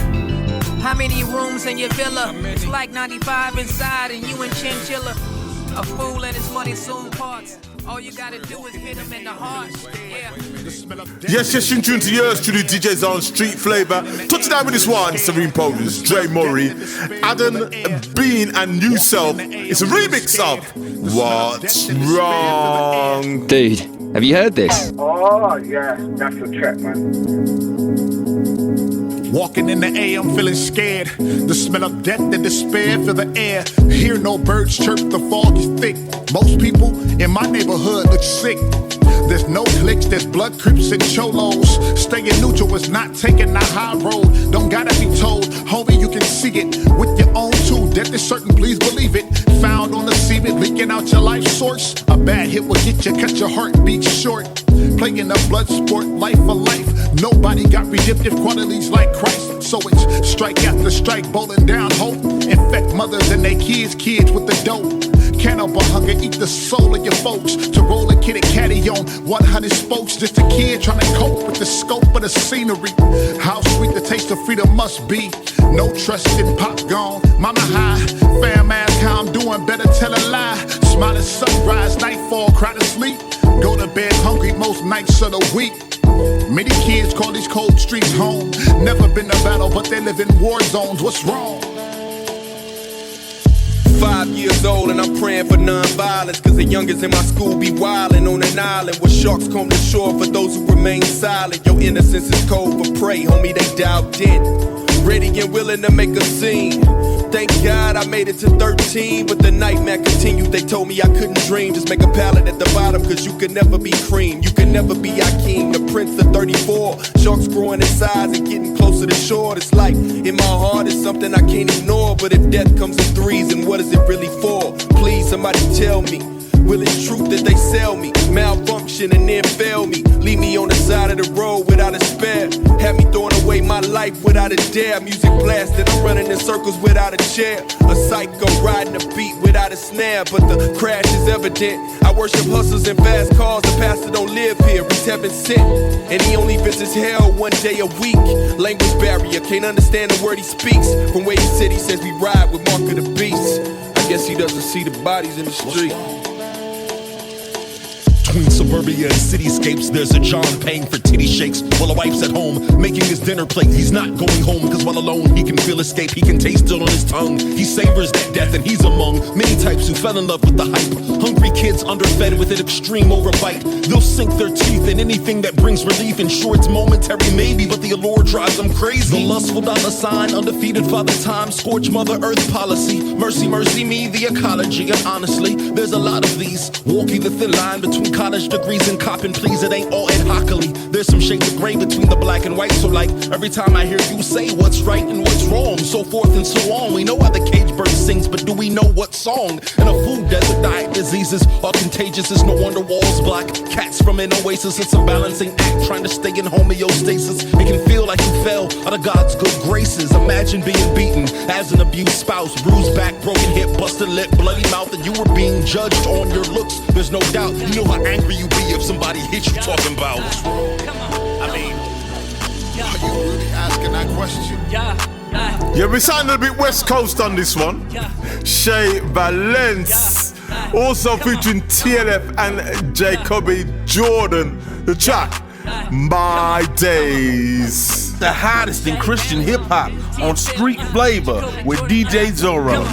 How many rooms in your villa? It's like 95 inside and you in chinchilla. A fool and his money soon parts. All you gotta do is hit him in the heart. Yeah. Yes, you tune to yours truly, DJs on Street Flavor. Touch it down with this one, Sareem Polish, Dre Murray, Adan, Bean, and Newselph. It's a remix of What's Wrong. Dude, have you heard this? Oh, yeah, that's a track, man. Walking in the air, I'm feeling scared. The smell of death and despair fill the air. Hear no birds chirp, the fog is thick. Most people in my neighborhood look sick. There's no clicks, there's blood creeps and cholos. Staying neutral is not taking the high road. Don't gotta be told, homie, you can see it with your own too. Death is certain, please believe it. Found on the seabed, leaking out your life source. A bad hit will get you, cut your heartbeat short. Playing a blood sport, life for life. Nobody got redemptive qualities like Christ. So it's strike after strike, bowling down hope. Infect mothers and their kids with the dope. Cannibal hunger, eat the soul of your folks. To roll a kid and caddy on 100 spokes. Just a kid trying to cope with the scope of the scenery. How sweet the taste of freedom must be. No trust in pop gone, mama high. Fam ask how I'm doing, better tell a lie. Smile at sunrise, nightfall, cry to sleep. Go to bed hungry most nights of the week. Many kids call these cold streets home. Never been to battle, but they live in war zones. What's wrong? 5 years old and I'm praying for non-violence. Cause the youngest in my school be wildin' on an island where sharks come to shore for those who remain silent. Your innocence is cold for prey, homie, they dialed in. Ready and willing to make a scene. Thank God I made it to 13, but the nightmare continued. They told me I couldn't dream. Just make a pallet at the bottom, cause you could never be cream. You can never be Akeem, the prince of 34. Sharks growing in size and getting closer to shore. It's like, in my heart, it's something I can't ignore. But if death comes in threes, then what is it really for? Please, somebody tell me. Will it's truth that they sell me? Malfunction and then fail me. Leave me on the side of the road without a spare. Have me throwing away my life without a dare. Music blasted, I'm running in circles without a chair. A psycho riding a beat without a snare. But the crash is evident. I worship hustlers in fast cars. The pastor don't live here, he's heaven sent. And he only visits hell one day a week. Language barrier, can't understand the word he speaks. From where he said, he says we ride with Mark of the Beast. I guess he doesn't see the bodies in the street. Between suburbia and cityscapes, there's a John paying for titty shakes while a wife's at home making his dinner plate. He's not going home because while alone he can feel escape. He can taste it on his tongue. He savors that death and he's among many types who fell in love with the hype. Hungry kids underfed with an extreme overbite. They'll sink their teeth in anything that brings relief. And sure, it's momentary maybe, but the allure drives them crazy. The lustful dollar sign, undefeated father time, scorch mother earth policy. Mercy, mercy me, the ecology. And honestly, there's a lot of these. Walking the thin line between college degrees and copping please, it ain't all Ed Hockley. There's some shades of gray between the black and white. So like, every time I hear you say what's right and what's wrong, so forth and so on. We know how the cage bird sings, but do we know what song? In a food desert, diet diseases are contagious. It's no wonder walls block cats from an oasis. It's a balancing act, trying to stay in homeostasis. It can feel like you fell out of God's good graces. Imagine being beaten as an abused spouse, bruised back, broken hip, busted lip, bloody mouth, and you were being judged on your looks. There's no doubt, you know how angry you be if somebody hit you talking about. I mean, are you really asking that question? Yeah, we sound a bit West Coast on this one. Shay, Valenz, also featuring TLF and Jacoby Jordan. The track, My Days. The hottest in Christian hip hop on Street Flavor with DJ Zorro.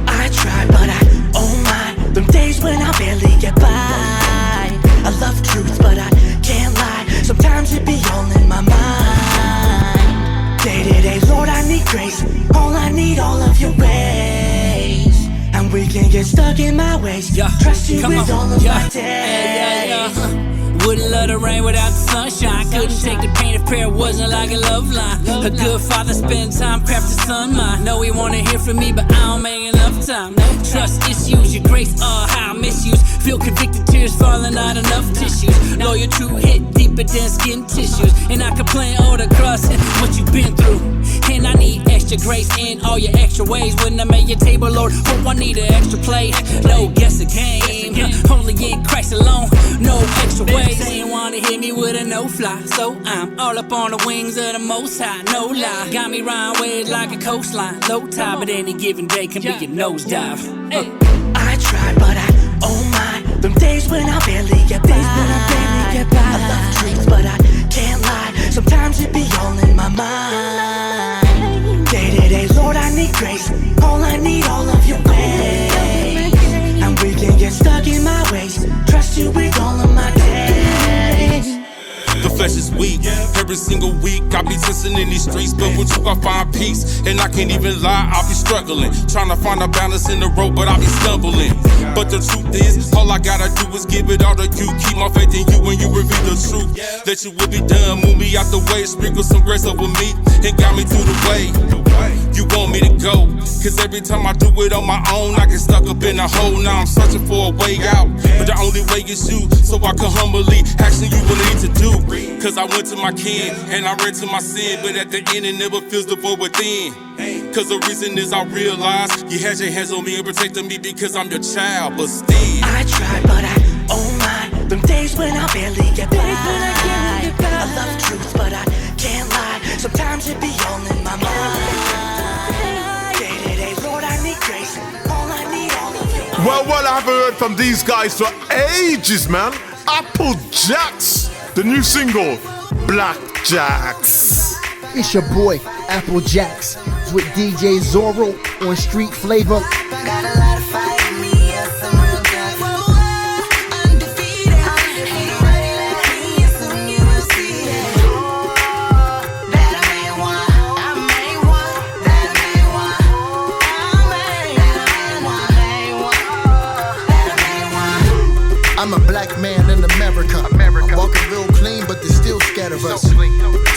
I try, but I oh my, them days when I barely get by. I love truth, but I can't lie. Sometimes it be all in my mind. Day to day, Lord, I need grace. All I need, all of your ways. And we can get stuck in my ways. Trust you with all of my days. Wouldn't love the rain without the sunshine. Couldn't take the pain if prayer wasn't like a love line. A good father spends time crafting son mine. Know he wanna hear from me, but I don't make it love. enough time. No trust issues, your grace are how I misuse. Feel convicted, tears falling, not enough tissues. Loyal, true, hit deeper than skin tissues. And I complain all the cross and what you've been through. And I need extra grace in all your extra ways. When I made your table, Lord, oh, I need an extra plate. No guessing game, only in Christ alone. No extra ways. They ain't wanna hit me with a no-fly, so I'm all up on the wings of the Most High. No lie, got me riding with like a coastline. Low tide, but any given day can be a nosedive. I try, but I oh my. Them days when I barely get by. I love dreams, but I can't lie. Sometimes it be all in my mind. Day to day, Lord, I need grace. All I need, all of your ways. And we can get stuck in my ways. Trust you with all of my days. The flesh is weak. Every single week I be testing in these streets, but with you I find peace. And I can't even lie, I'll be struggling, trying to find a balance in the road, but I'll be stumbling. But the truth is, all I gotta do is give it all to you. Keep my faith in you when you reveal the truth. That you will be done, move me out the way, sprinkle some grace over me, and got me through the way you want me to go. Cause every time I do it on my own, I get stuck up in a hole. Now I'm searching for a way out, but the only way is you. So I can humbly ask you what I need to do. Cause I went to my kin and I ran to my sin, but at the end it never feels the void within. Cause the reason is I realize you had your hands on me and protected me because I'm your child, but still I try, but I oh my. Them days when I barely get by. I love truth, but I can't lie. Sometimes it be all in my mind. Day to day, Lord, I need grace. All I need, all of you. Well, I haven't heard from these guys for ages, man. Applejacks, the new single, Blackjacks. It's your boy, Applejacks, with DJ Zorro on Street Flava. I'm a black man in America. I'm walking real clean, but they still scared of us.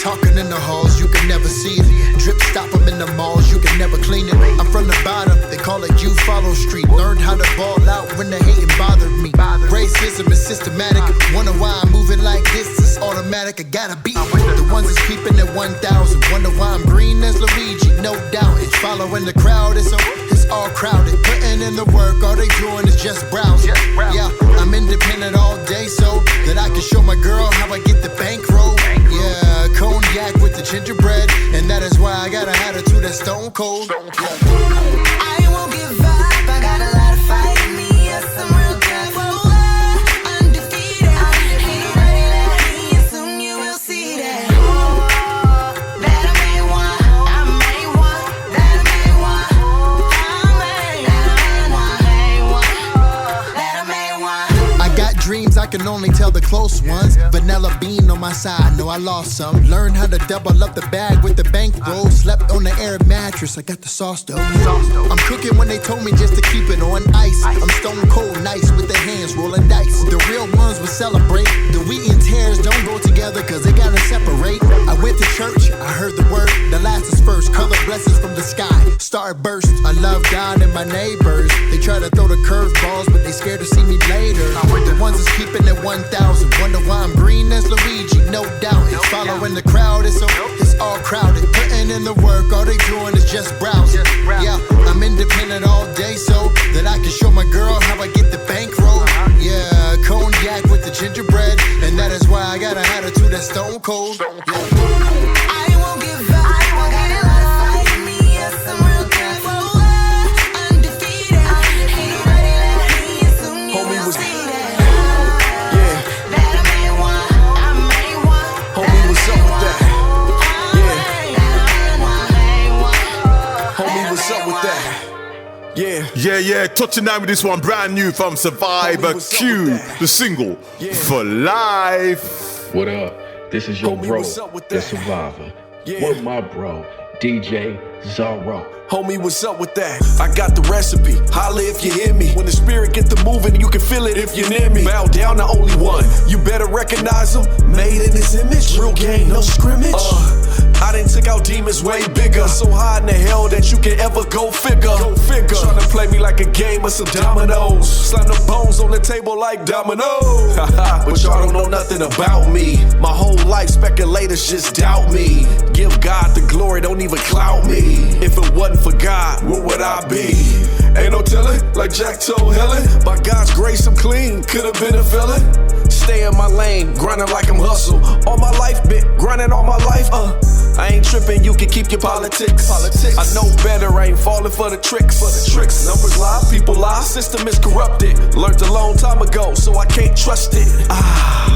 Talking in the halls, you can never see it. Drip stop them in the malls, you can never clean it. I'm from the bottom, they call it you follow street. Learned how to ball out when the hating bothered me. Racism is systematic. Wonder why I'm moving like this, it's automatic. I gotta beat the ones that's keeping it 1,000. Wonder why I'm green as Luigi, no doubt. It's following the crowd, it's all crowded. Putting in the work, all they doing is just browsing. Yeah, I'm independent all day so that I can show my girl how I get the bankroll. Yeah, cognac with the gingerbread, and that is why I got an attitude that's stone cold. I won't give up, I got a lot of fight in me. Yes, I'm real good. Undefeated. Ain't nobody like me, and soon you will see that. That I made one, I made one. That I made one, I got dreams, I can only tell the close ones. Vanilla bean on my side, know I lost some. Learned how to double up the bag with the bankroll. Slept on the air mattress, I got the sauce though. I'm cooking when they told me just to keep it on ice. I'm stone cold nice with the hands rolling dice. The real ones will celebrate. The wheat and tares don't go together cause they gotta separate. I went to church, I heard the word, the last is first. Color blessings from the sky, star burst. I love God and my neighbors. They try to throw the curveballs but they scared to see me later. The ones that's keeping it 1,000. Wonder why I'm green as Luigi, no doubt. It's following the crowd, it's all crowded. Putting in the work, all they doing is just browsing. Yeah, I'm independent all day so that I can show my girl how I get the bankroll. Yeah, cognac with the gingerbread, and that is why I got an attitude that's stone cold. I won't give up, I got a lot of fight in me. Yes, I'm real good. Undefeated. Ain't nobody like me, and soon you will see that. Yeah, touching down with this one, brand new from Survivor Q, the single, For Life. What up? This is your bro, the Survivor. With my bro, DJ Zorro. Homie, what's up with that? I got the recipe, holla if you hear me. When the spirit get the moving, you can feel it if you're near me. Bow down to only one, you better recognize him. Made in his image, real game, no scrimmage. I done took out demons way bigger. So high in the hell that you can ever go figure. Tryna play me like a game of some dominoes. Slam the bones on the table like dominoes. But y'all don't know nothing about me. My whole life speculators just doubt me. Give God the glory, don't even clout me. If it wasn't for God, where would I be? Ain't no telling, like Jack told Helen. By God's grace, I'm clean, could've been a villain. Stay in my lane, grinding like I'm hustle. All my life, been grinding all my life. I ain't tripping, you can keep your politics. I know better, I ain't falling for the tricks. Numbers lie, people lie, system is corrupted. Learned a long time ago, so I can't trust it.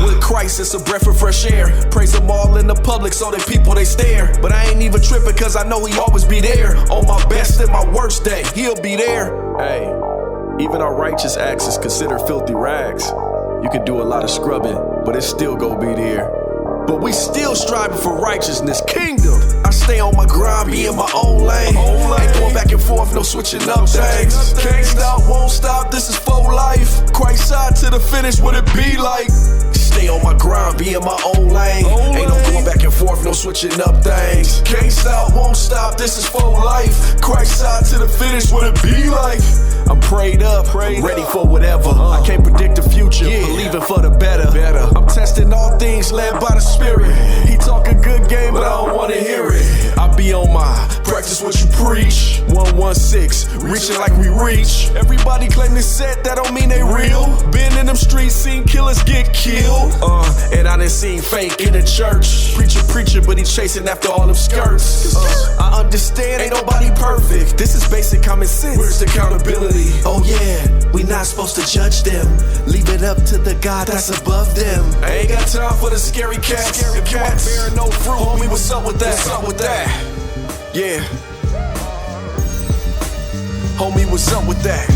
With Christ, it's a breath of fresh air. Praise them all in the public so that people they stare. But I ain't even tripping, cause I know he always be there. On my best and my worst day, he'll be there. Hey, even our righteous acts is considered filthy rags. You can do a lot of scrubbing, but it still gon' be there. But we still striving for righteousness, kingdom. I stay on my grind, be in my own lane. Ain't going back and forth, no switching up things. Can't stop, won't stop, this is for life. Christ side to the finish, what it be like? Stay on my grind, be in my own lane. Ain't no going back and forth, no switching up things. Can't stop, won't stop, this is for life. Christ side to the finish, what it be like? I'm prayed up, ready for whatever. I can't predict the future, believing for the better. I'm testing all things led by the Spirit. He talk a good game, but I don't wanna hear it. I be on my practice what you preach. 116, reaching like we reach. Everybody claim they set, that don't mean they real. Been in them streets, seen killers get killed. And I done seen fake in the church. Preacher, but he chasing after all them skirts. I understand, ain't nobody perfect. This is basic common sense. Where's the accountability? Oh yeah, we not supposed to judge them. Leave it up to the God that's above them. I ain't got time for the scary cats. If you ain't bearing no fruit, homie, what's up with that? Yeah. Homie, what's up with that?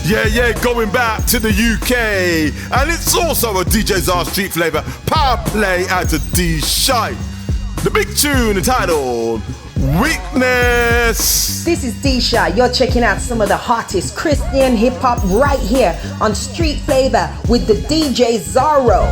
Yeah, going back to the UK. And it's also a DJ Zar Street Flavor power play out of Dee Shy. The big tune entitled Weakness. This is Dee Shy. You're checking out some of the hottest Christian hip hop right here on Street Flavor with the DJ Zorro.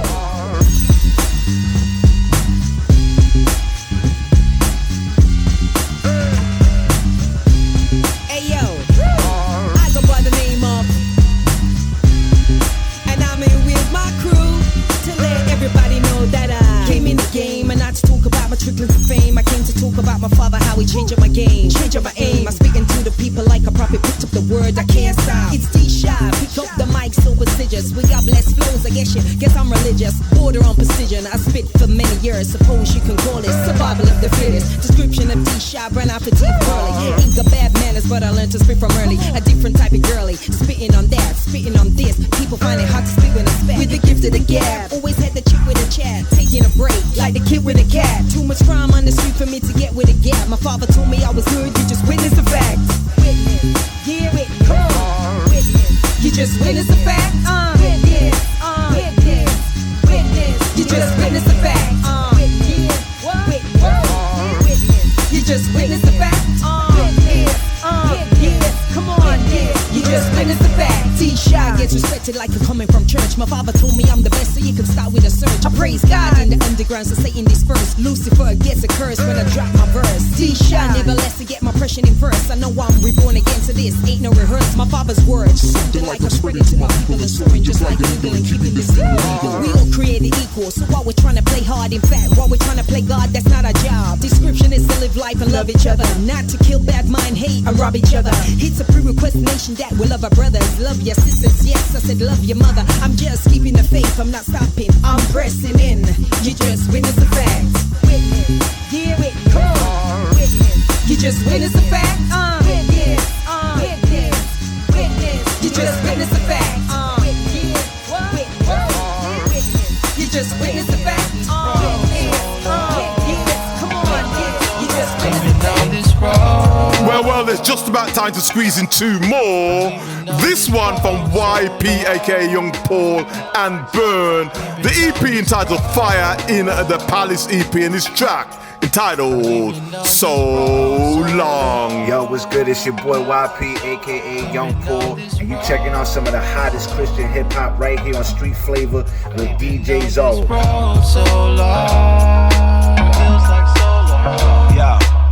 Trickling to fame, I came to talk about my father, how he changed up my game, changed up my aim. I speaking to the people like a prophet, picked up the word, I can't stop. It's Dee Shy, pick up the mic so prestigious. We got blessed flows, I guess I'm religious. Border on precision, I spit for many years. Suppose you can call it survival of the fittest. Description of Dee Shy, brand out for teeth curly. Ain't got bad manners, but I learned to spit from early. A different type of girly, spitting on that, spitting on this. People find it hard to spit when I spit. With the gift of the gab, always had the chick with a chat, taking a break, like the kid with a cat. Too much crime on the street for me to get with a gap. My father told me I was good, you just witness the fact. Witness, yeah, witness, come on, witness. You just witness the fact, witness, witness, witness. You just witness the fact, witness, witness. You just witness the fact, witness, witness. Come on, you just witness the fact. Dee Shy gets respected like a coming from church. My father told me I'm the best, so you can start with a search. I praise God in the underground, so Satan dispersed. Lucifer gets a curse when I drop my verse. Dee Shy never lets to get my pressure in verse. I know I'm reborn again to this, ain't no rehearse. My father's words, something like I'm spreading to my people and soaring just like eagle and keeping this thing legal. We all created equal, so while we're trying to play hard, in fact, while we're trying to play God, that's not our job. Description is to live life and love each other, not to kill, bad mind, hate, and rob each other. It's a prerequisite nation that we love our brothers, love your sisters, yes, I said love your mother. I'm just keeping the faith, I'm not stopping, I'm pressing in. You just witness the facts. Witness, yeah, witness, come on, witness. You just witness the fact, witness, witness, witness. You just witness the fact, witness, witness. You just witness the fact, witness, come on, you just witness the fact. Well, there's just about time to squeeze in two more. This one from YP, aka Young Paul and Burn. The EP entitled Fire in the Palace EP, and this track entitled So Long. Yo, what's good? It's your boy YP, aka Young Paul, and you checking out some of the hottest Christian hip hop right here on Street Flavor with DJ Zorro. So long, feels like so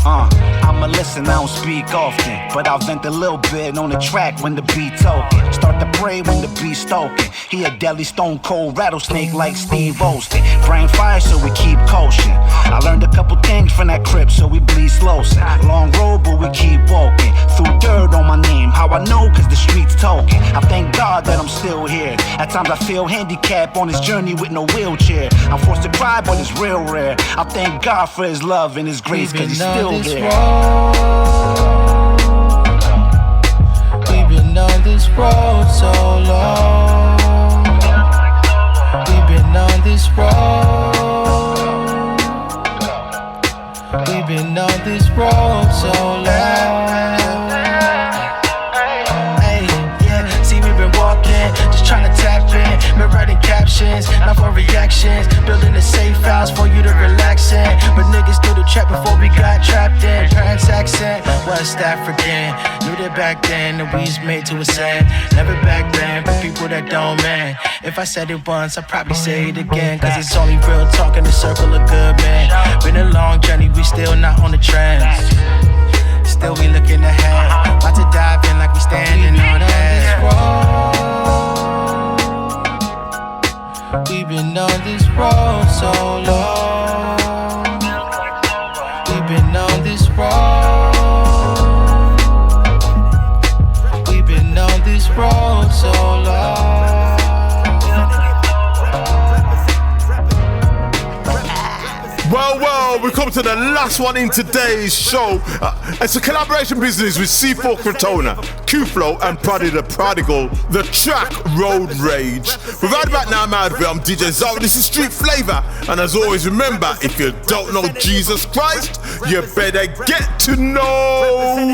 I'ma listen, I don't speak often, but I'll vent a little bit on the track when the beat talking. Start to pray when the beat stoking. He a deadly stone cold rattlesnake like Steve Austin. Brain fire so we keep coasting. I learned a couple things from that crib so we bleed slow. Long road but we keep walking. Through dirt on my name, how I know cause the streets talking. I thank God that I'm still here. At times I feel handicapped on this journey with no wheelchair. I'm forced to cry but it's real rare. I thank God for his love and his grace cause he's still there. We've been on this road so long. We've been on this road. We've been on this road so long. Hey, yeah, see we've been walking, just trying to tap in. Been writing captions, not for reactions. Building a safe house for you to relax in. But niggas do the trap before we got trapped in. Parents accent, West African. Knew that back then the Weez made to ascend. Never back then for people that don't man. If I said it once, I'd probably say it again. Cause it's only real talk in the circle of good men. Been a long journey, we still not on the trends. Still we looking ahead. About to dive in like we standing on that road. We've been on this road so long. We've been on this road. We've been on this road so long. Well, we come to the last one in today's show. It's a collaboration business with C4 Crotona, Q-Flo and Proddy the Prodigal. The track Road Rage. We're right back now, I'm DJ Zorro. This is Street Flavor. And as always, remember, if you don't know Jesus Christ, you better get to know.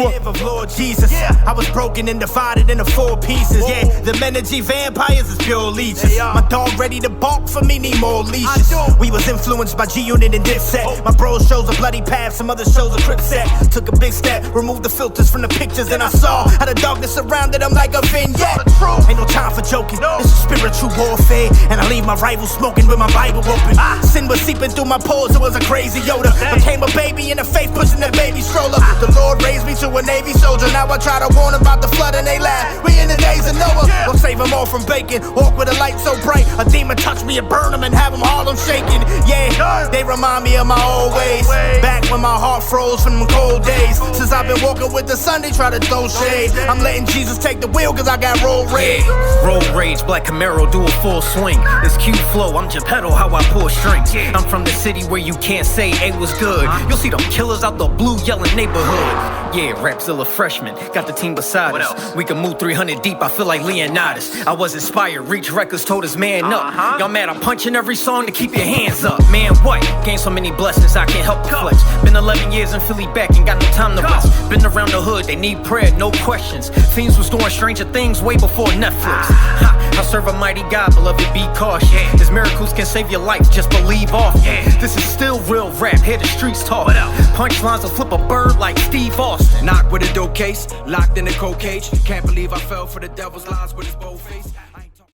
Representative of Lord Jesus. I was broken and divided into 4 pieces. Yeah, the energy vampires is pure leeches. My dog ready to bark for me, need more leashes. We was influenced by G-Unit and Dipset. My bros shows a bloody path, some other shows a crip set. Took a big step, removed the filters from the pictures, and I saw how the darkness surrounded them like a vignette. Ain't no time for joking, it's a spiritual warfare. And I leave my rival smoking with my Bible open. Sin was seeping through my pores, it was a crazy Yoda. Became a baby in the faith, pushing that baby stroller. The Lord raised me to a Navy soldier. Now I try to warn about the flood and they laugh. We in the days of Noah. Don't save them all from bacon. Walk with a light so bright, a demon touch me and burn them and have them Harlem shaking. Yeah, they remind me of my old ways. Back when my heart froze from them cold days. Since I've been walking with the sun, they try to throw shade. I'm letting Jesus take the wheel cause I got road rage. Road rage, Black Camaro, do a full swing. It's Q-Flo, I'm Geppetto, how I pull strings. I'm from the city where you can't say A was good. You'll see them killers out the blue yelling neighborhood. Yeah, Rapzilla freshman, got the team beside us. We can move 300 deep, I feel like Leonidas. I was inspired, Reach Records told us man up. Y'all mad I'm punching every song to keep your hands up. Man, what? Gained so many blessings, I can't help but flex. Been 11 years in Philly back and got no time to rest. Been around the hood, they need prayer, no questions. Fiends was doing stranger things way before Netflix. I serve a mighty God, beloved, be cautious. His miracles can save your life, just believe off. This is still real rap, hear the streets talk. Punchlines will flip a bird like Steve Austin. Knock with a dope case, locked in a cold cage. Can't believe I fell for the devil's lies with his bold face.